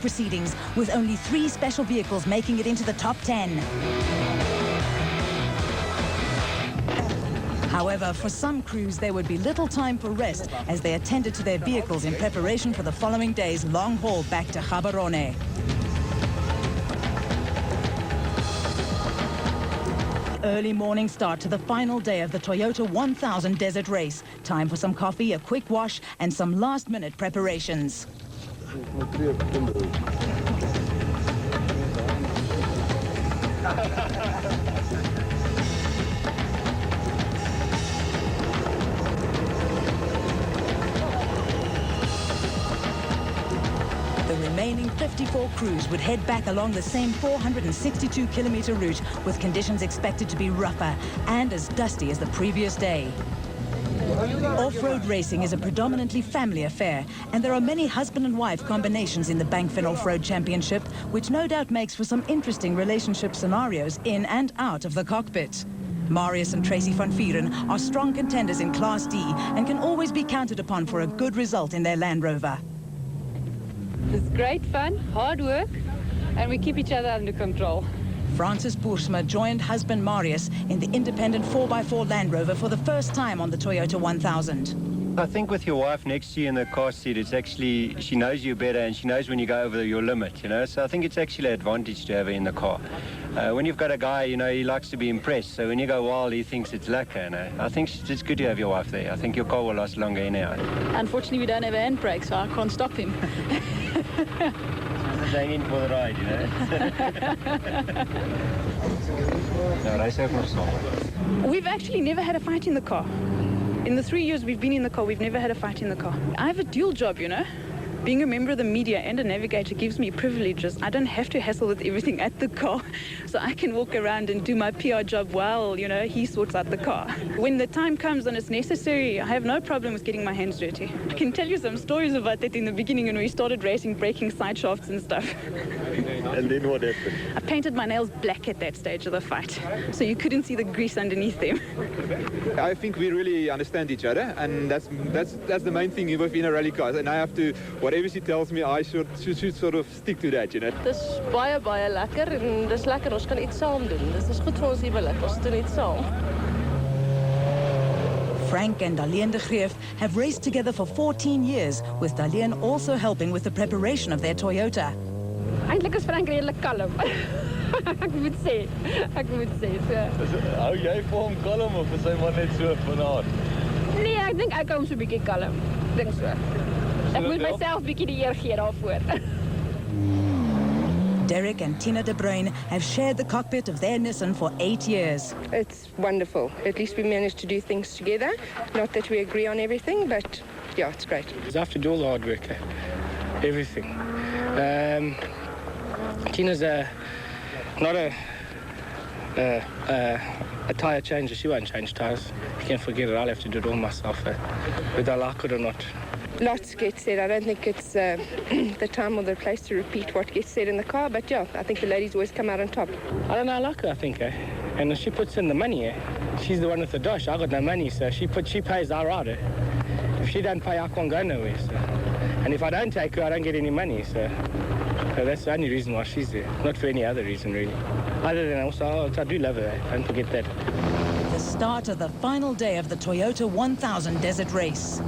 proceedings, with only 3 special vehicles making it into the top 10. However, for some crews, there would be little time for rest as they attended to their vehicles in preparation for the following day's long haul back to Gaborone. Early morning start to the final day of the Toyota 1000 Desert Race. Time for some coffee, a quick wash, and some last-minute preparations. The remaining 54 crews would head back along the same 462-kilometer route, with conditions expected to be rougher and as dusty as the previous day. Off-road racing is a predominantly family affair, and there are many husband and wife combinations in the Bankfin Off-Road Championship, which no doubt makes for some interesting relationship scenarios in and out of the cockpit. Marius and Tracy van Vieren are strong contenders in Class D and can always be counted upon for a good result in their Land Rover. It's great fun, hard work, and we keep each other under control. Francis Boersma joined husband Marius in the independent 4x4 Land Rover for the first time on the Toyota 1000. I think with your wife next to you in the car seat, it's actually, she knows you better and she knows when you go over your limit, you know. So I think it's actually an advantage to have her in the car. When you've got a guy, you know, he likes to be impressed. So when you go wild, he thinks it's lekker, you know. I think it's good to have your wife there. I think your car will last longer anyhow. Unfortunately, we don't have a handbrake, so I can't stop him. Just hang in for the ride, you know. No, race ook nog saam. We've actually never had a fight in the car. In the 3 years we've been in the car, we've never had a fight in the car. I have a dual job, you know. Being a member of the media and a navigator gives me privileges. I don't have to hassle with everything at the car, so I can walk around and do my PR job while, you know, he sorts out the car. When the time comes and it's necessary, I have no problem with getting my hands dirty. I can tell you some stories about that in the beginning when we started racing, breaking side shafts and stuff. And then what happened? I painted my nails black at that stage of the fight, so you couldn't see the grease underneath them. I think we really understand each other, and that's the main thing within a rally car. And I have to, whatever she tells me, I should sort of stick to that, you know. Dis baie lekker en dis lekker, ons kan iets saam doen. Dis goed vir ons huwelik, ons doen iets saam. Frank and Darlene de Greef have raced together for 14 years, with Darlene also helping with the preparation of their Toyota. Eintlik is Frank redelik kalm. Ek moet sê. So. Hou jy vir hom kalm of is hy maar net so vanaand? Nee, ek dink ek hou hom so 'n bietjie kalm. Dink so. Ek moet myself bietjie die eer gee daarvoor. Derek and Tina de Bruyn have shared the cockpit of their Nissan for 8 years. It's wonderful. At least we managed to do things together. Not that we agree on everything, but yeah, it's great. You have to do all the hard work, everything. Tina's not a tyre changer. She won't change tyres. You can forget it. I'll have to do it all myself, whether I like it or not. Lots gets said. I don't think it's the time or the place to repeat what gets said in the car, but yeah, I think the ladies always come out on top. I don't know, I like her, I think, and she puts in the money, She's the one with the dosh. I got no money, so she pays, I ride her. If she don't pay, I can't go nowhere, so. And if I don't take her, I don't get any money, so that's the only reason why she's there, not for any other reason, really. Other than also, I do love her, don't forget that. The start of the final day of the Toyota 1000 Desert Race.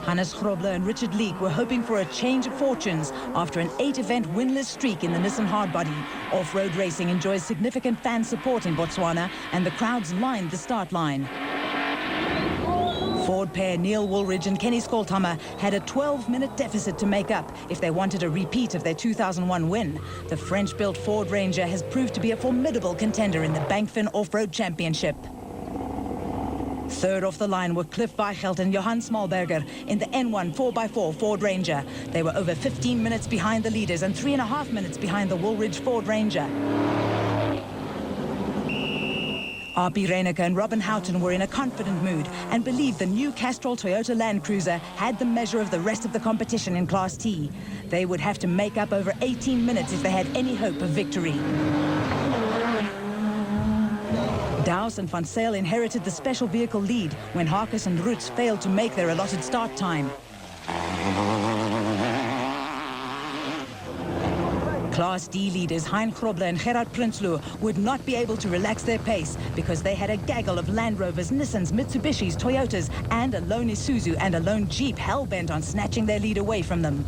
Hannes Grobler and Richard Leek were hoping for a change of fortunes after an 8-event winless streak in the Nissan Hardbody. Off-road racing enjoys significant fan support in Botswana, and the crowds lined the start line. Ford pair Neil Woolridge and Kenny Skolthammer had a 12-minute deficit to make up if they wanted a repeat of their 2001 win. The French-built Ford Ranger has proved to be a formidable contender in the Bankfin Off-Road Championship. Third off the line were Cliff Weichelt and Johan Smallberger in the N1 4x4 Ford Ranger. They were over 15 minutes behind the leaders and 3.5 minutes behind the Woolridge Ford Ranger. R.P. Reyneke and Robin Houghton were in a confident mood and believed the new Castrol Toyota Land Cruiser had the measure of the rest of the competition in Class T. They would have to make up over 18 minutes if they had any hope of victory. Dowse and Van Zyl inherited the special vehicle lead when Harkes and Roots failed to make their allotted start time. Class D leaders Hein Grobler and Gerard Prinsloo would not be able to relax their pace because they had a gaggle of Land Rovers, Nissans, Mitsubishis, Toyotas, and a lone Isuzu and a lone Jeep hell-bent on snatching their lead away from them.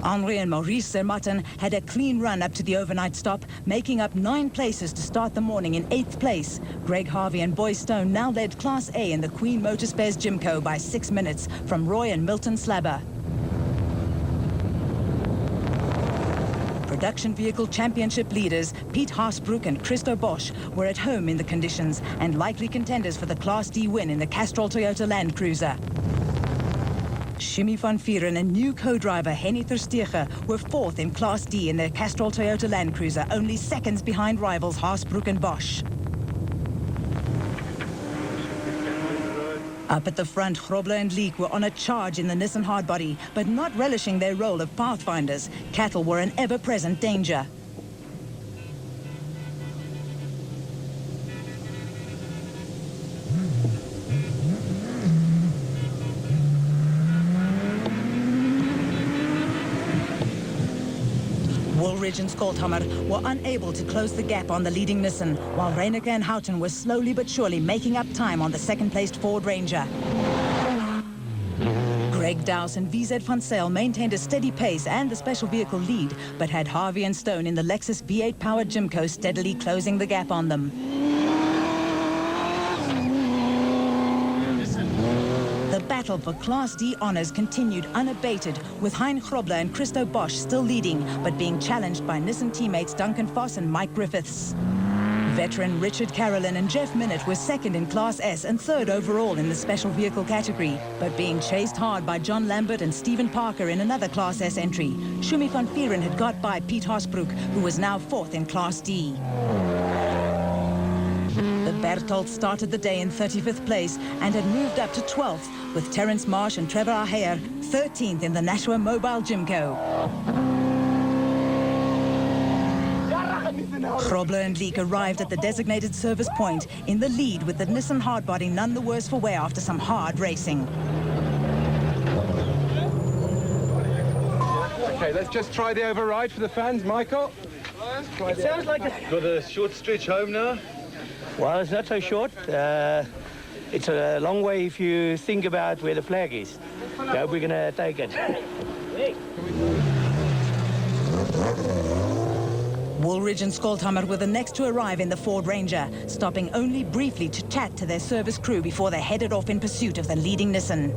Henri and Maurice Zermatten had a clean run up to the overnight stop, making up 9 places to start the morning in 8th place. Greg Harvey and Boy Stone now led Class A in the Queen Motorspares Gymco by 6 minutes from Roy and Milton Slabber. Production Vehicle Championship leaders Piet Haasbroek and Christo Bosch were at home in the conditions and likely contenders for the Class D win in the Castrol Toyota Land Cruiser. Shimmy van Vieren and new co-driver Henny Tersteege were 4th in Class D in their Castrol Toyota Land Cruiser, only seconds behind rivals Haasbroek and Bosch. Up at the front, Grobler and Leek were on a charge in the Nissan hardbody, but not relishing their role of pathfinders. Cattle were an ever-present danger. Woolridge and Skolthammer were unable to close the gap on the leading Nissan, while Reineke and Houghton were slowly but surely making up time on the second-placed Ford Ranger. Greg Dowse and VZ van Zyl maintained a steady pace and the special vehicle lead, but had Harvey and Stone in the Lexus V8-powered Gymco steadily closing the gap on them. The battle for Class D honours continued unabated, with Hein Grobler and Christo Bosch still leading, but being challenged by Nissan teammates Duncan Foss and Mike Griffiths. Veteran Richard Carolyn and Jeff Minnett were 2nd in Class S and 3rd overall in the special vehicle category, but being chased hard by John Lambert and Stephen Parker in another Class S entry. Shumi van Vieren had got by Piet Haasbroek, who was now 4th in Class D. The Bertolds started the day in 35th place and had moved up to 12th, with Terence Marsh and Trevor Aher 13th in the Nashua Mobile Gymco. Grobler and Leek arrived at the designated service point in the lead, with the Nissan hardbody none the worse for wear after some hard racing. Okay, let's just try the override for the fans, Michael. It sounds like Got a short stretch home now. Well, it's not so short. It's a long way if you think about where the flag is. I hope we're going to take it. Woolridge and Skolthammer were the next to arrive in the Ford Ranger, stopping only briefly to chat to their service crew before they headed off in pursuit of the leading Nissan.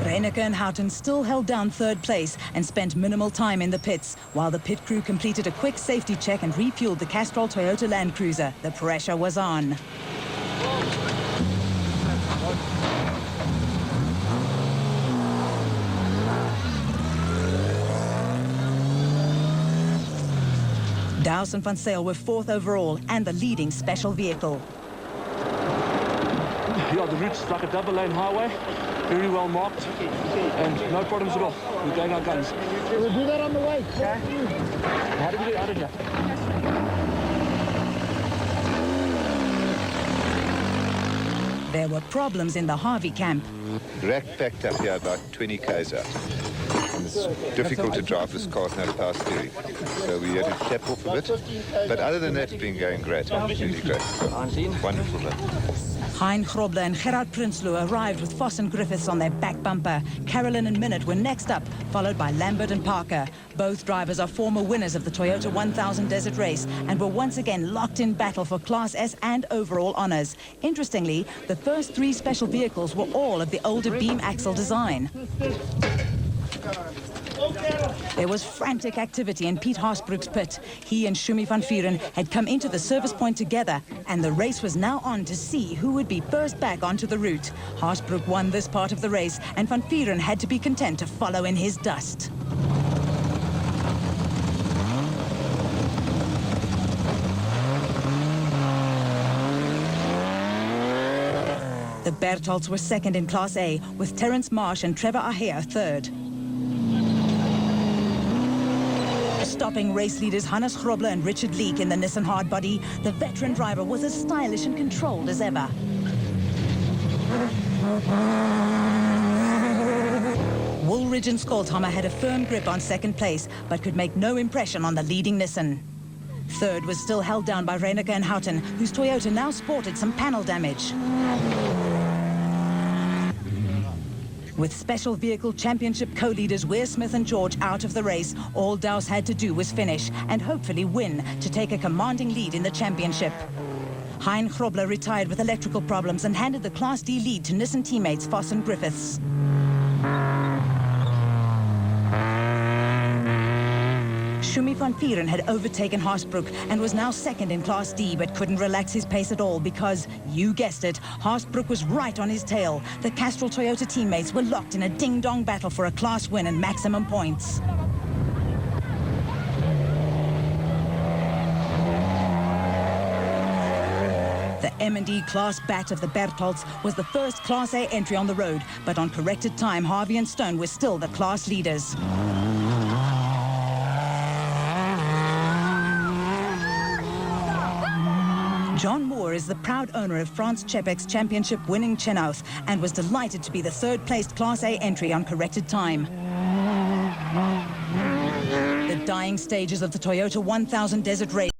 Reineke and Houghton still held down 3rd place and spent minimal time in the pits, while the pit crew completed a quick safety check and refueled the Castrol Toyota Land Cruiser. The pressure was on. Dowse and van Zyl were 4th overall and the leading special vehicle. Yeah, the route's like a double-lane highway, very well marked, and no problems at all. We're going our guns. We'll do that on the way. How did we get out of here? There were problems in the Harvey camp. Rack packed up here about 20 k's out. And it's difficult to drive this car with no power steering. So we had to tap off a bit. But other than that, it's been going great. Absolutely great. Wonderful run. Hein Grobler and Gerard Prinsloo arrived with Foss and Griffiths on their back bumper. Carolyn and Minnett were next up, followed by Lambert and Parker. Both drivers are former winners of the Toyota 1000 Desert Race and were once again locked in battle for Class S and overall honours. Interestingly, the first 3 special vehicles were all of the older beam axle design. There was frantic activity in Piet Haasbroek's pit. He and Shumi van Vieren had come into the service point together, and the race was now on to see who would be first back onto the route. Haasbroek won this part of the race, and van Vieren had to be content to follow in his dust. The Bertolds were 2nd in Class A, with Terence Marsh and Trevor Aher 3rd. stopping race leaders Hannes Grobler and Richard Leek in the Nissan hardbody, the veteran driver was as stylish and controlled as ever. Woolridge and Skolthammer had a firm grip on second place, but could make no impression on the leading Nissan. Third was still held down by Reyneke and Houghton, whose Toyota now sported some panel damage. With Special Vehicle Championship co-leaders Weir Smith and George out of the race, all Dowse had to do was finish and hopefully win to take a commanding lead in the championship. Hein Grobler retired with electrical problems and handed the Class D lead to Nissan teammates Voss and Griffiths. Schumi van Vieren had overtaken Haasbroek and was now second in Class D, but couldn't relax his pace at all because, you guessed it, Haasbroek was right on his tail. The Castrol Toyota teammates were locked in a ding-dong battle for a class win and maximum points. The M&D Class Bat of the Bertholds was the first Class A entry on the road, but on corrected time, Harvey and Stone were still the class leaders. John Moore is the proud owner of France Chepek's championship-winning Chenoweth and was delighted to be the third-placed Class A entry on corrected time. The dying stages of the Toyota 1000 Desert Race